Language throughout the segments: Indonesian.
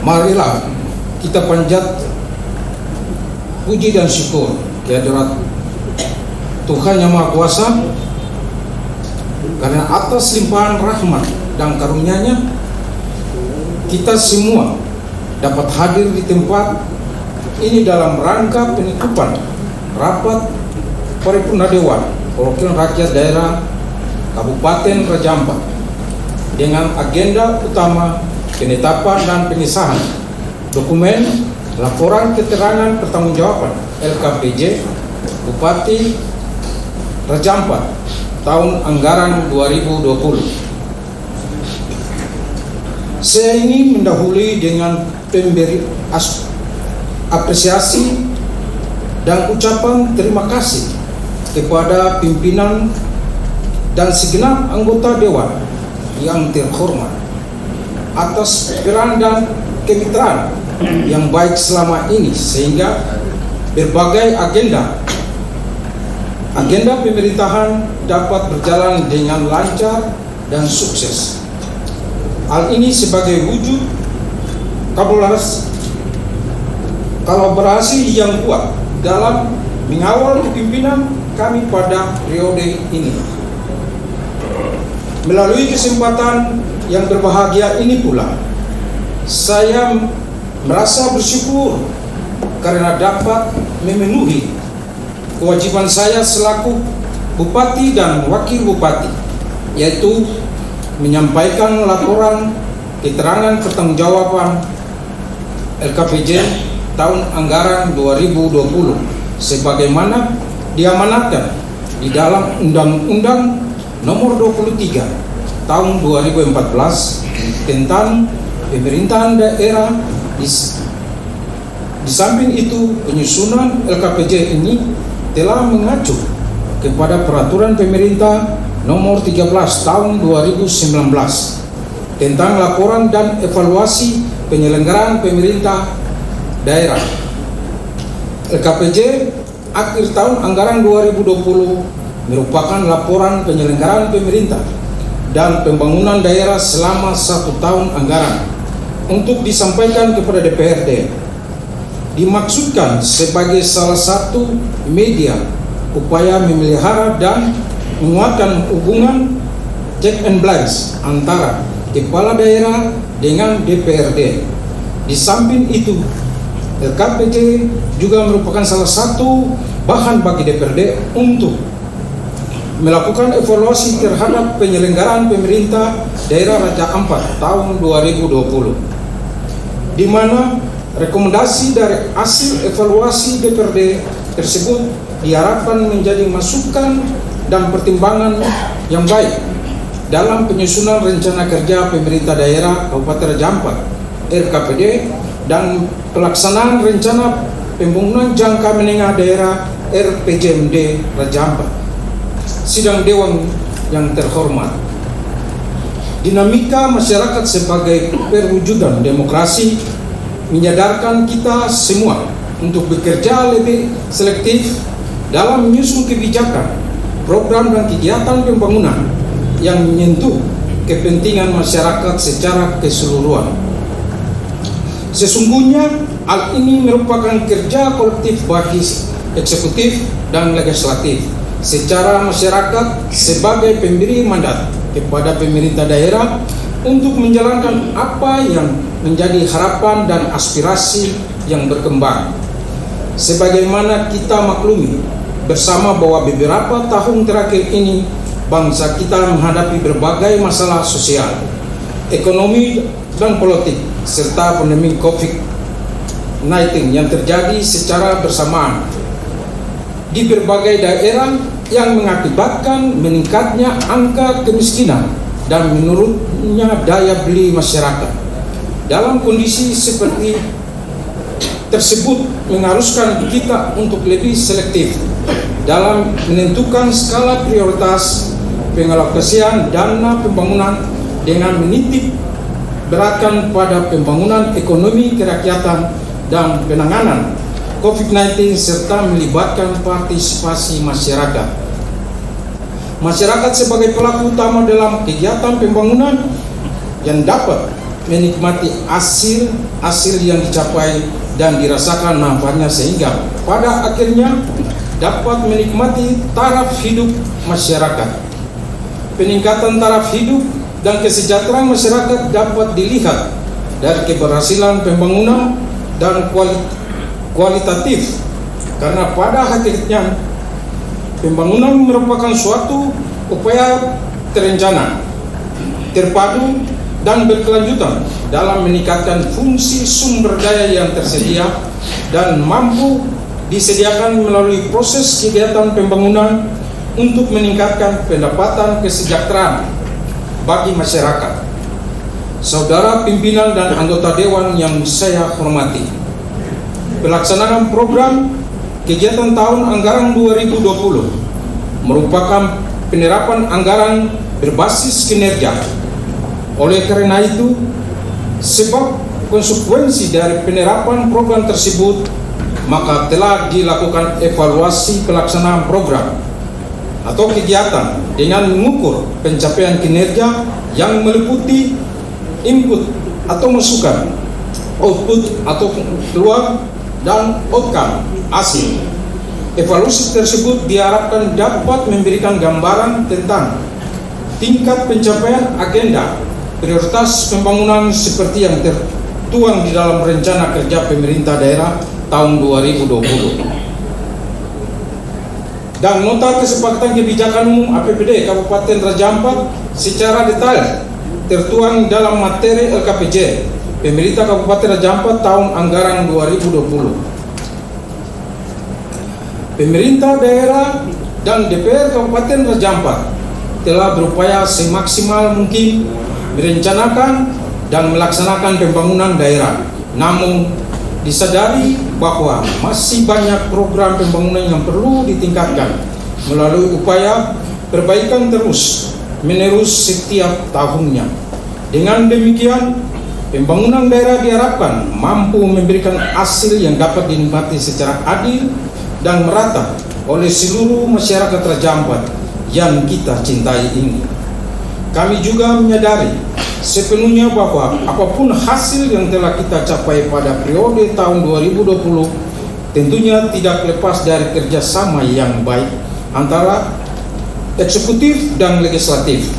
marilah kita panjat puji dan syukur kehadirat Tuhan Yang Maha Kuasa, karena atas limpahan rahmat dan karunia-Nya kita semua dapat hadir di tempat ini dalam rangka penutupan rapat paripurna Dewan Perwakilan Rakyat Daerah Kabupaten Raja Ampat dengan agenda utama penetapan dan pengesahan dokumen laporan keterangan pertanggungjawaban LKPJ Bupati Raja Ampat tahun anggaran 2020. Saya ingin mendahului dengan pemberi apresiasi dan ucapan terima kasih kepada pimpinan dan segenap anggota Dewan yang terhormat atas peran dan kemitraan yang baik selama ini, sehingga berbagai agenda pemerintahan dapat berjalan dengan lancar dan sukses. Hal ini sebagai wujud kolaborasi yang kuat dalam mengawal kepimpinan kami pada periode ini. Melalui kesempatan yang berbahagia ini pula, saya merasa bersyukur karena dapat memenuhi kewajiban saya selaku Bupati dan Wakil Bupati, yaitu menyampaikan laporan keterangan pertanggungjawaban LKPJ tahun anggaran 2020 sebagaimana diamanatkan di dalam Undang-Undang Nomor 23 Tahun 2014 tentang pemerintahan daerah. Di samping itu, penyusunan LKPJ ini telah mengacu kepada Peraturan Pemerintah Nomor 13 Tahun 2019 tentang laporan dan evaluasi penyelenggaraan pemerintah daerah. LKPJ akhir tahun anggaran 2020 merupakan laporan penyelenggaraan pemerintah dan pembangunan daerah selama 1 tahun anggaran untuk disampaikan kepada DPRD. Dimaksudkan sebagai salah satu media upaya memelihara dan menguatkan hubungan check and balance antara kepala daerah dengan DPRD. Di samping itu, LKPJ juga merupakan salah satu bahan bagi DPRD untuk melakukan evaluasi terhadap penyelenggaraan pemerintah daerah Raja Ampat tahun 2020, di mana rekomendasi dari hasil evaluasi DPRD tersebut diharapkan menjadi masukan dan pertimbangan yang baik dalam penyusunan rencana kerja pemerintah daerah Kabupaten Raja Ampat RKPD dan pelaksanaan rencana pembangunan jangka menengah daerah RPJMD Raja Ampat. Sidang Dewan yang terhormat, dinamika masyarakat sebagai perwujudan demokrasi menyadarkan kita semua untuk bekerja lebih selektif dalam menyusun kebijakan, program dan kegiatan pembangunan yang menyentuh kepentingan masyarakat secara keseluruhan. Sesungguhnya hal ini merupakan kerja kolektif bagi eksekutif dan legislatif secara masyarakat sebagai pemberi mandat kepada pemerintah daerah untuk menjalankan apa yang menjadi harapan dan aspirasi yang berkembang. Sebagaimana kita maklumi bersama bahwa beberapa tahun terakhir ini bangsa kita menghadapi berbagai masalah sosial, ekonomi dan politik serta pandemi COVID-19 yang terjadi secara bersamaan di berbagai daerah yang mengakibatkan meningkatnya angka kemiskinan dan menurunnya daya beli masyarakat. Dalam kondisi seperti tersebut mengharuskan kita untuk lebih selektif dalam menentukan skala prioritas pengalokasian dana pembangunan dengan menitik beratkan pada pembangunan ekonomi kerakyatan dan penanganan COVID-19 serta melibatkan partisipasi masyarakat. Masyarakat sebagai pelaku utama dalam kegiatan pembangunan yang dapat menikmati hasil yang dicapai dan dirasakan manfaatnya, sehingga pada akhirnya dapat menikmati taraf hidup masyarakat. Peningkatan taraf hidup dan kesejahteraan masyarakat dapat dilihat dari keberhasilan pembangunan dan kualitatif, karena pada hakikatnya pembangunan merupakan suatu upaya terencana, terpadu, dan berkelanjutan dalam meningkatkan fungsi sumber daya yang tersedia dan mampu disediakan melalui proses kegiatan pembangunan untuk meningkatkan pendapatan kesejahteraan bagi masyarakat. Saudara pimpinan dan anggota Dewan yang saya hormati, pelaksanaan program kegiatan tahun anggaran 2020 merupakan penerapan anggaran berbasis kinerja. Oleh karena itu, sebab konsekuensi dari penerapan program tersebut, maka telah dilakukan evaluasi pelaksanaan program atau kegiatan dengan mengukur pencapaian kinerja yang meliputi input atau masukan, output atau keluar, dan outcome hasil. Evaluasi tersebut diharapkan dapat memberikan gambaran tentang tingkat pencapaian agenda prioritas pembangunan seperti yang tertuang di dalam rencana kerja pemerintah daerah tahun 2020 dan nota kesepakatan kebijakan umum APBD Kabupaten Raja Ampat secara detail tertuang dalam materi LKPJ pemerintah Kabupaten Raja Ampat tahun anggaran 2020. Pemerintah daerah dan DPR Kabupaten Raja Ampat telah berupaya semaksimal mungkin merencanakan dan melaksanakan pembangunan daerah. Namun disadari bahwa masih banyak program pembangunan yang perlu ditingkatkan melalui upaya perbaikan terus menerus setiap tahunnya. Dengan demikian, pembangunan daerah diharapkan mampu memberikan hasil yang dapat dinikmati secara adil dan merata oleh seluruh masyarakat Raja Ampat yang kita cintai ini. Kami juga menyadari sepenuhnya bahwa apapun hasil yang telah kita capai pada periode tahun 2020 tentunya tidak lepas dari kerjasama yang baik antara eksekutif dan legislatif.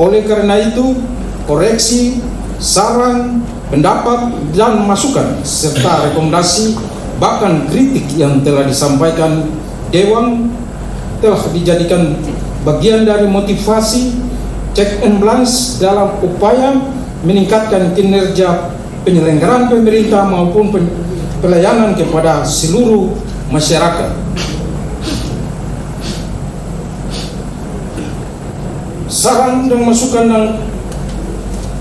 Oleh karena itu, koreksi, saran, pendapat, dan masukan serta rekomendasi bahkan kritik yang telah disampaikan Dewan telah dijadikan bagian dari motivasi check and balance dalam upaya meningkatkan kinerja penyelenggaraan pemerintah maupun pelayanan kepada seluruh masyarakat. Saran dan masukan dan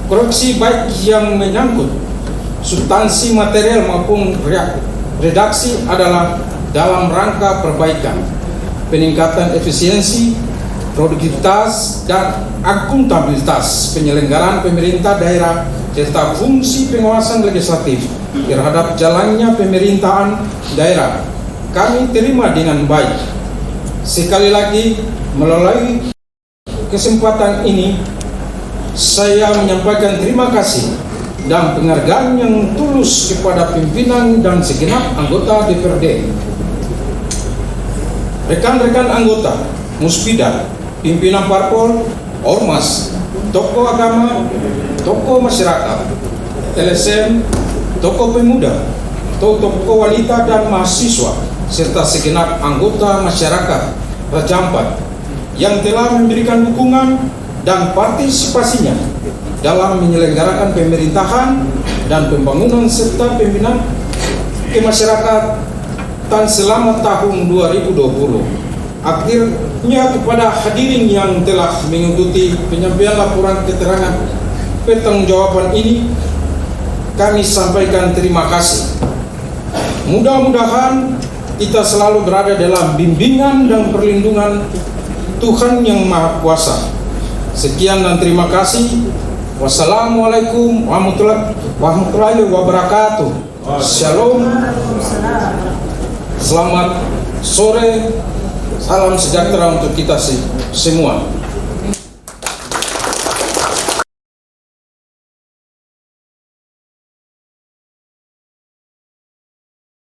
koreksi baik yang menyangkut substansi material maupun redaksi adalah dalam rangka perbaikan, peningkatan efisiensi, produktivitas, dan akuntabilitas penyelenggaraan pemerintah daerah serta fungsi pengawasan legislatif terhadap jalannya pemerintahan daerah kami terima dengan baik. Sekali lagi, melalui kesempatan ini saya menyampaikan terima kasih dan penghargaan yang tulus kepada pimpinan dan segenap anggota DPRD, rekan-rekan anggota Muspida, pimpinan parpol, ormas, tokoh agama, tokoh masyarakat, LSM, tokoh pemuda, tokoh wanita dan mahasiswa, serta segenap anggota masyarakat Raja Ampat yang telah memberikan dukungan dan partisipasinya dalam menyelenggarakan pemerintahan dan pembangunan serta pembinaan kemasyarakatan selama tahun 2020. Akhirnya, kepada hadirin yang telah mengikuti penyampaian laporan keterangan pertanggungjawaban ini, kami sampaikan terima kasih. Mudah-mudahan kita selalu berada dalam bimbingan dan perlindungan Tuhan Yang Maha Kuasa. Sekian dan terima kasih. Wassalamualaikum warahmatullahi wabarakatuh. Shalom. Selamat sore. Salam sejahtera untuk kita semua.